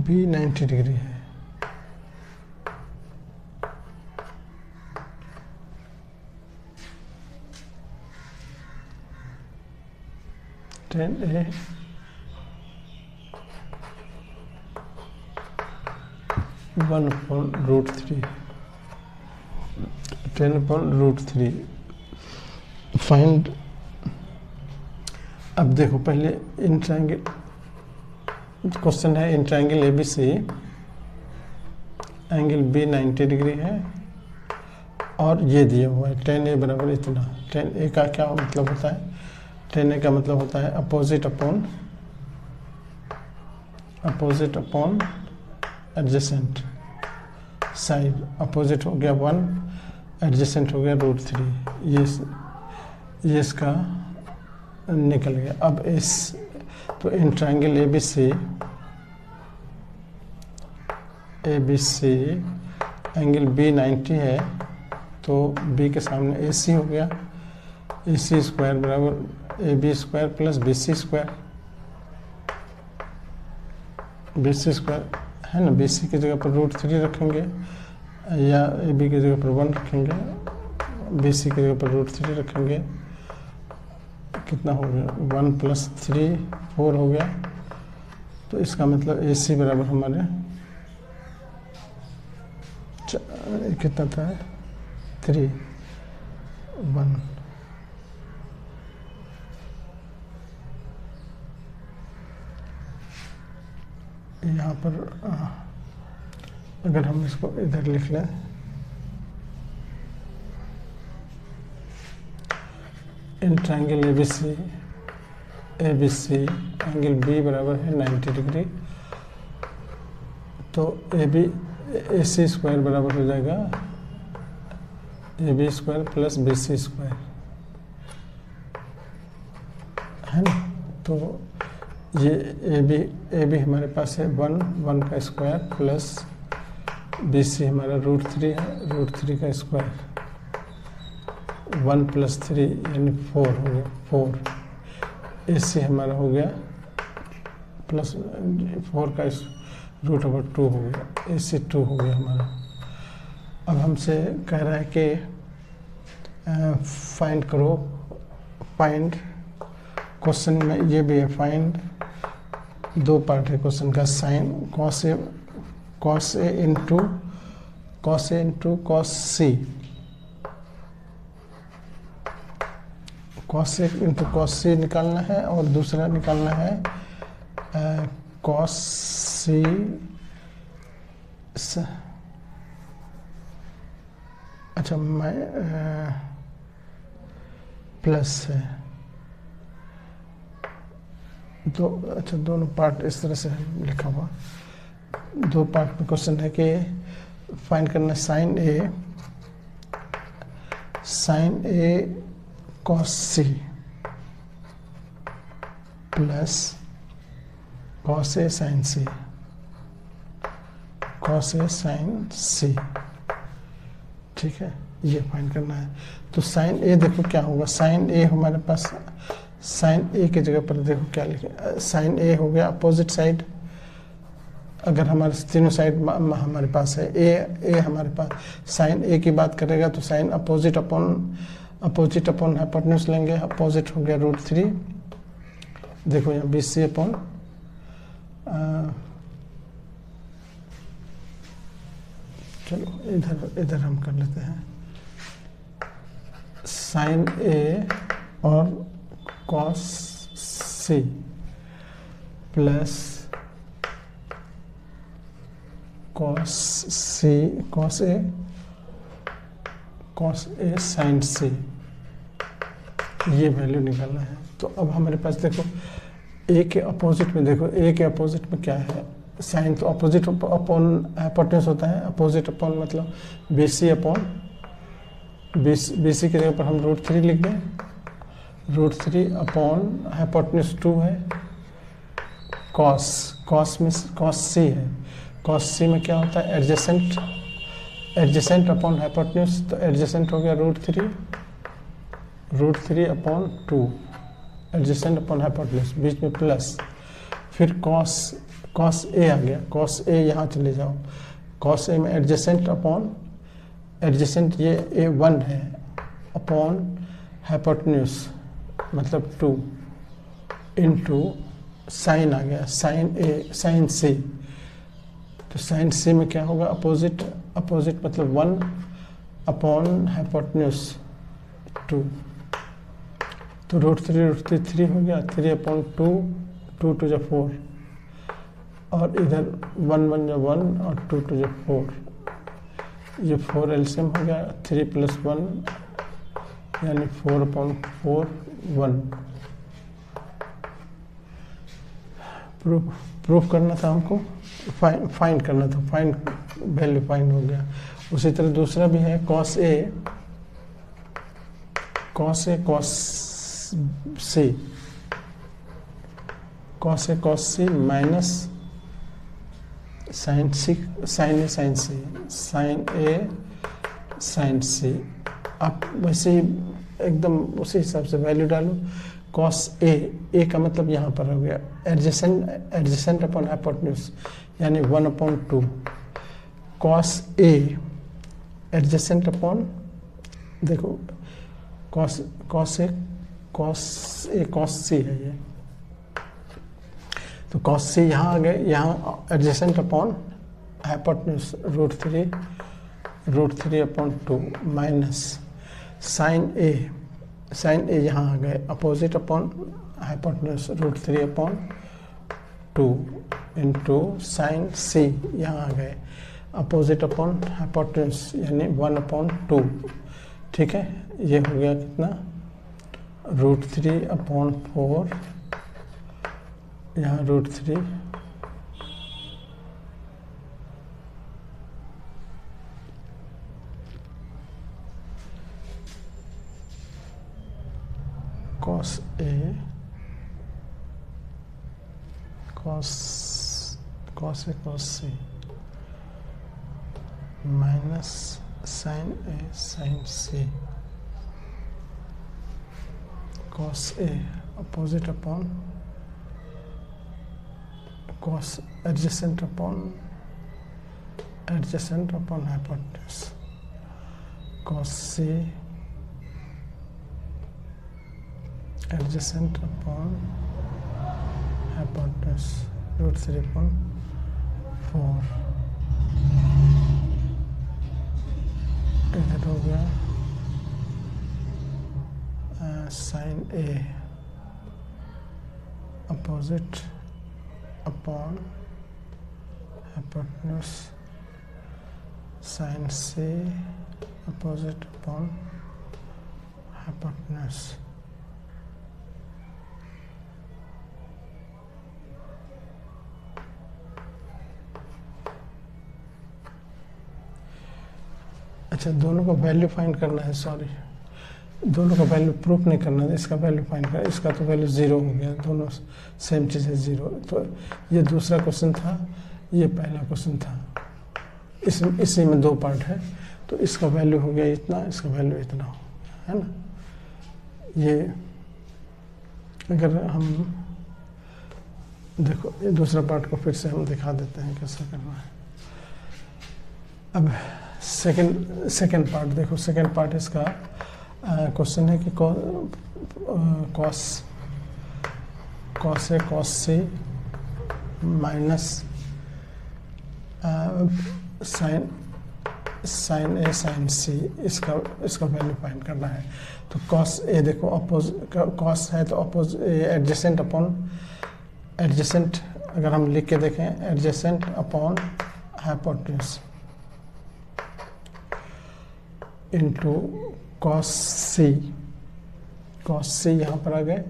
B 90 degree है। tan A 1/√3 10/√3 find. अब देखो पहले इन ट्रायंगल क्वेश्चन है, in triangle ABC angle B 90 degree है और ये दिया हुआ है tan A बराबर इतना। tan A का क्या मतलब होता है, tan A का मतलब होता है opposite upon adjacent side. Opposite हो गया 1, एडजेसेंट हो गया √3। ये इसका निकल गया। अब तो in triangle ABC angle B 90 है तो B के सामने AC हो गया। AC स्क्वायर बराबर AB square plus BC square. BC square है ना, BC की जगह पर √3 रखेंगे या AB की जगह पर 1 रखेंगे, BC की जगह पर √3 रखेंगे। कितना हो गया 1 + 3 4 हो गया। तो इसका मतलब AC बराबर हमारे कितना था 3 1। यहाँ पर अगर हम इसको इधर लिख लें, in triangle ABC angle B बराबर है 90 डिग्री तो AC स्क्वायर बराबर हो जाएगा AB square plus BC square, है ना। तो ये AB हमारे पास है 1 का स्क्वायर प्लस BC हमारा √3 है, √3 का स्क्वायर, 1 + 3 यानी 4 हो गया, 4। AC हमारा हो गया प्लस 4 का √2 हो गया, AC 2 हो गया हमारा। अब हमसे कह रहा है कि फाइंड करो, फाइंड, क्वेश्चन में ये भी है फाइंड, 2 पार्ट है क्वेश्चन का, sine cos A into cos C, cos A into cos सी निकालना है, और दूसरा निकालना है कॉस सी अच्छा मैं प्लस है, अच्छा दोनों पार्ट इस तरह से लिखा हुआ, 2 पार्ट में क्वेश्चन है कि फाइंड करना sign A cos C plus cos A sign C, cos A sign सी, ठीक है, ये फाइंड करना है। तो साइन ए देखो क्या होगा, साइन ए हमारे पास, साइन ए की जगह पर देखो क्या लिखे, साइन ए हो गया अपोजिट साइड, अगर हमारे तीनों साइड हमारे पास है, ए हमारे पास, साइन ए की बात करेगा तो साइन अपोजिट अपॉन हाइपोटेन्यूज लेंगे, अपोजिट हो गया √3, देखो यहाँ BC अपॉन चलो इधर हम कर लेते हैं, साइन ए और cos C plus cos A sign सी, ये वैल्यू निकालना है। तो अब हमारे पास देखो ए के अपोजिट में, देखो ए के अपोजिट में क्या है, साइन, तो अपोजिट अपॉन हाइपोटेन्यूज होता है, अपोजिट अपॉन मतलब BC अपॉन BC की जगह पर हम √3 लिख दें, √3 अपॉन हाइपोटेन्यूज 2 है, कॉस में कॉस सी है, कॉस सी में क्या होता है एडजेसेंट अपॉन हाइपोटेन्यूज, तो एडजेसेंट हो गया √3 अपॉन 2, एडजेसेंट अपॉन हाइपोटेन्यूज, बीच में प्लस, फिर कॉस ए आ गया, कॉस ए यहाँ चले जाओ, कॉस ए में एडजेसेंट ये A1 है अपॉन हाइपोटेन्यूज मतलब 2 इंटू साइन आ गया, साइन सी, तो साइन सी में क्या होगा, अपोजिट मतलब 1 अपॉन हाइपोटेन्यूज 2, तो √3 3 हो गया, 3 अपॉन 2, 2 2 = 4, और इधर 1 1 = 1 और 2 2 = 4, ये 4 एलसीएम हो गया, 3 + 1 यानी 4/4 1। प्रूफ करना था हमको, फाइंड करना था, वैल्यू फाइंड हो गया। उसी तरह दूसरा भी है cos A cos C minus sine A sign सी। आप वैसे ही एकदम उसी हिसाब से वैल्यू डालो। कॉस ए का मतलब यहाँ पर हो गया एडजेसेंट अपॉन हाइपोटेन्यूज यानी 1/2। कॉस ए एडजेसेंट अपॉन, देखो कॉस सी है ये, तो कॉस सी यहाँ आ गए, यहाँ adjacent upon hypotenuse √3/2 minus sine A यहाँ आ गए opposite upon hypotenuse √3/2 into sine C यहाँ आ गए अपोजिट अपॉन हाइपोटेन्यूज यानी 1/2। ठीक है, ये हो गया कितना √3/4 यहाँ √3 cos A cos C minus sin A sin C cos A opposite upon cos adjacent upon hypotenuse cos C adjacent upon hypotenuse √3/4 इधर हो गया sin A opposite upon hypotenuse sin C opposite upon hypotenuse अच्छा, दोनों का value find करना है, sorry दोनों का वैल्यू प्रूफ नहीं करना है, इसका वैल्यू फाइंड करना, इसका तो वैल्यू 0 हो गया, दोनों सेम चीज़ है 0। तो ये दूसरा क्वेश्चन था, ये पहला क्वेश्चन था, इसी में 2 पार्ट है, तो इसका वैल्यू हो गया इतना, इसका वैल्यू इतना हो, है ना। ये अगर हम देखो, ये दूसरा पार्ट को फिर से हम दिखा देते हैं कैसे करना है। अब सेकंड पार्ट देखो, सेकंड पार्ट इसका क्वेश्चन है कि cos A cos C minus sin A sin C, इसका वैल्यू फाइंड करना है। तो cos A देखो cos है तो एडजेसेंट अपॉन एडजेसेंट, अगर हम लिख के देखें adjacent upon hypotenuse into cos C यहाँ पर आ गए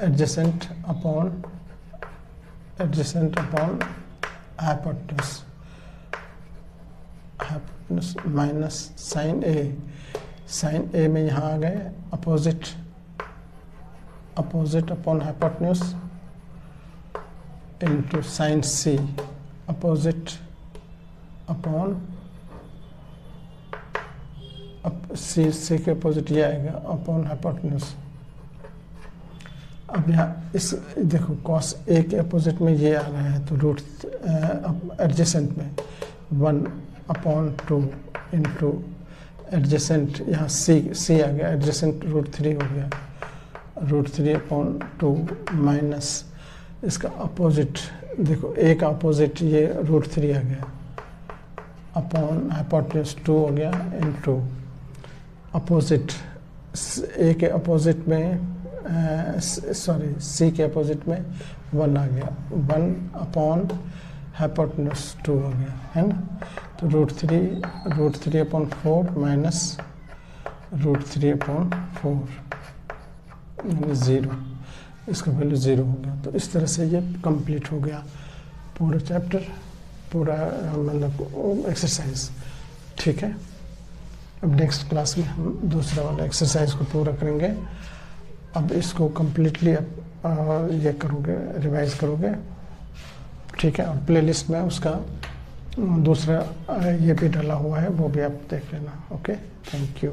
adjacent upon hypotenuse minus sin A में यहाँ आ गए opposite upon hypotenuse into sin C opposite upon C के अपोजिट ये आएगा अपॉन हाइपोटेन्यूज। अब यहाँ इस देखो cos A के अपोजिट में ये आ रहा है, तो रूट एडजेसेंट में 1/2 इंटू एडजेसेंट, यहाँ C आ गया, एडजेसेंट √3 हो गया, √3/2 माइनस इसका अपोजिट देखो A का अपोजिट ये √3 आ गया अपॉन हाइपोटेन्यूज 2 हो गया इंटू अपोजिट A के अपोजिट में C के अपोजिट में 1 आ गया, 1/2 हाइपोटेन्यूज 2 हो गया, है ना। तो √3/4 माइनस √3/4 यानी 0, इसका वैल्यू 0 हो गया। तो इस तरह से ये कंप्लीट हो गया पूरा चैप्टर, पूरा मतलब एक्सरसाइज, ठीक है। अब नेक्स्ट क्लास में हम दूसरा वाला एक्सरसाइज को पूरा करेंगे। अब इसको कम्प्लीटली ये करोगे, रिवाइज करोगे, ठीक है। और प्लेलिस्ट में उसका दूसरा ये भी डाला हुआ है, वो भी आप देख लेना। Okay, thank you.